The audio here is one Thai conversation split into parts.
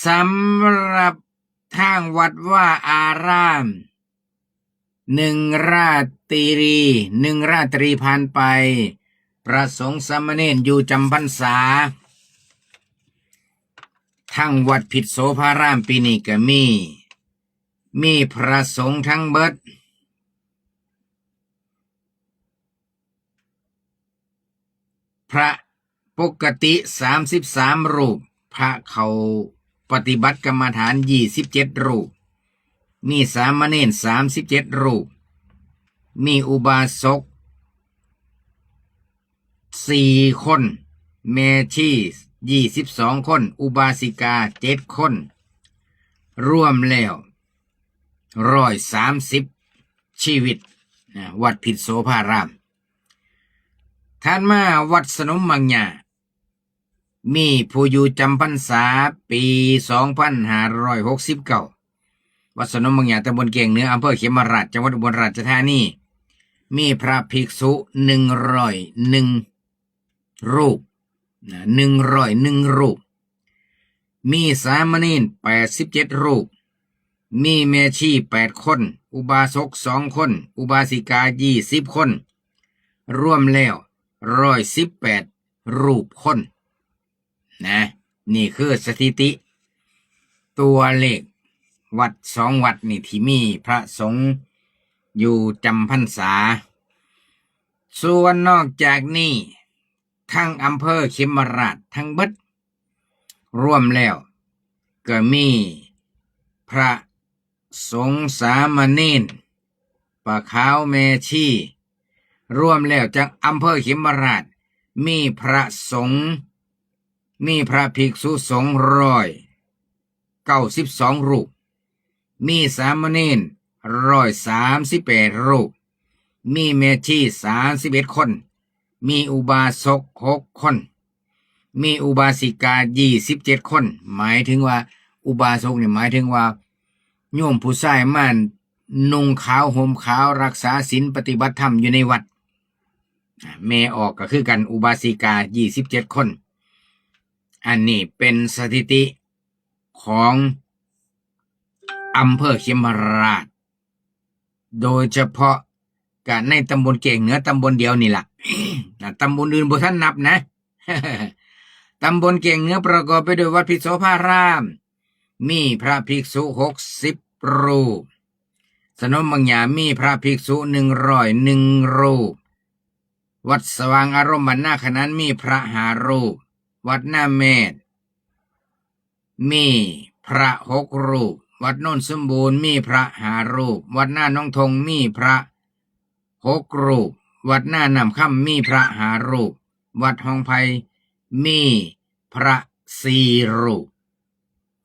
สำหรับทางวัดว่าอาราม1 ราตรีผ่านไปพระสงฆ์สามเณรอยู่จำพรรษาทั้งวัดผิดโสภารามปีนี้ก็มีพระสงฆ์ทั้งเบิดพระปกติ33รูปพระเขาปฏิบัติกรรมฐาน27รูปมีสามเณร37รูปมีอุบาสก4 คนแม่ชี22 คนอุบาสิกา7 คนรวมแล้ว130ชีวิตวัดผิดโสภารามท่านมาวัดสนมมังญามีผู้อยู่จำพรรษาปี2569วัดสนมมังญาตำบลเกียงเหนืออำเภอเขมราชจังหวัดอุบลราชธานีมีพระภิกษุ101รูป101รูปมีสามเณร87รูปมีแม่ชี8 คนอุบาสก2 คนอุบาสิกา20 คนรวมแล้ว118รูปคนนะนี่คือสถิติตัวเลขวัด2 วัดนี่ที่มีพระสงฆ์อยู่จำพรรษาส่วนนอกจากนี้ทั้งอำเภอเขมราชทั้งเบิดรวมแล้วก็มีพระสงฆ์สามเณรปะขาวแม่ชีรวมแล้วจากอำเภอเขมราชมีพระสงฆ์มีพระภิกษุสงฆ์192รูปมีสามเณร138รูปมีแม่ชี31 คนมีอุบาสก6 คนมีอุบาสิกา27 คนหมายถึงว่าอุบาสกเนี่ยหมายถึงว่าโยมผู้ชายมันนุ่งขาวห่มขาวรักษาศีลปฏิบัติธรรมอยู่ในวัดแม่ออกก็คือกันอุบาสิกา27 คนอันนี้เป็นสถิติของอำเภอเขมราชโดยเฉพาะการในตำบลเก่งเหนือตำบลเดียวนี่ล่ะ ตำบลอื่นบ่ทันนับนะ ตำบลเก่งเหนือประกอบไปด้วยวัดผิดโสภารามมีพระภิกษุ60รูปสนมมังญามีพระภิกษุ101รูปวัดสว่างอารมณ์บรรณาขนานมีพระ5 รูปวัดหน้าเมธมีพระ6 รูปวัดโน่นสมบูรณ์มีพระ5 รูปวัดหน้าน้องทงมีพระ6 รูปวัดหน้านำค่ำมีพระ5 รูปวัดห้องไผ่มีพระ4 รูป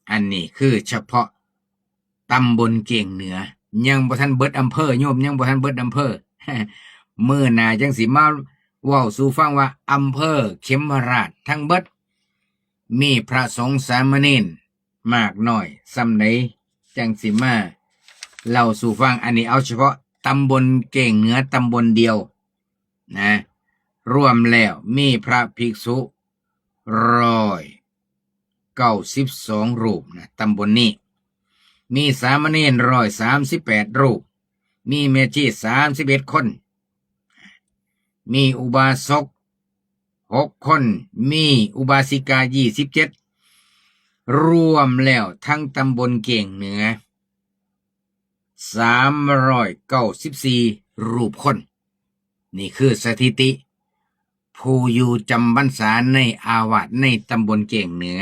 อันนี้คือเฉพาะตำบลเก่งเหนือยังบ่ทันเบิดอำเภอโยมยังบ่ทันเบิดอำเภอ มื้อหน้าจังสิมาเว้าสู่ฟังว่าอำเภอเขมราชทั้งเบิดมีพระสงฆ์สามเณรมากน้อยส่ำใดจังสิมาเล่าสู่ฟังอันนี้เอาเฉพาะตำบลเก่งเหนือตำบลเดียวนะรวมแล้วมีพระภิกษุ192รูปนะตำบลนี้มีสามเณร138รูปมีแม่ชี31 คนมีอุบาสก6 คนมีอุบาสิกา27รวมแล้วทั้งตำบลเก่งเหนือ394รูปคนนี่คือสถิติผู้อยู่จำพรรษาในอาวาสในตำบลเก่งเหนือ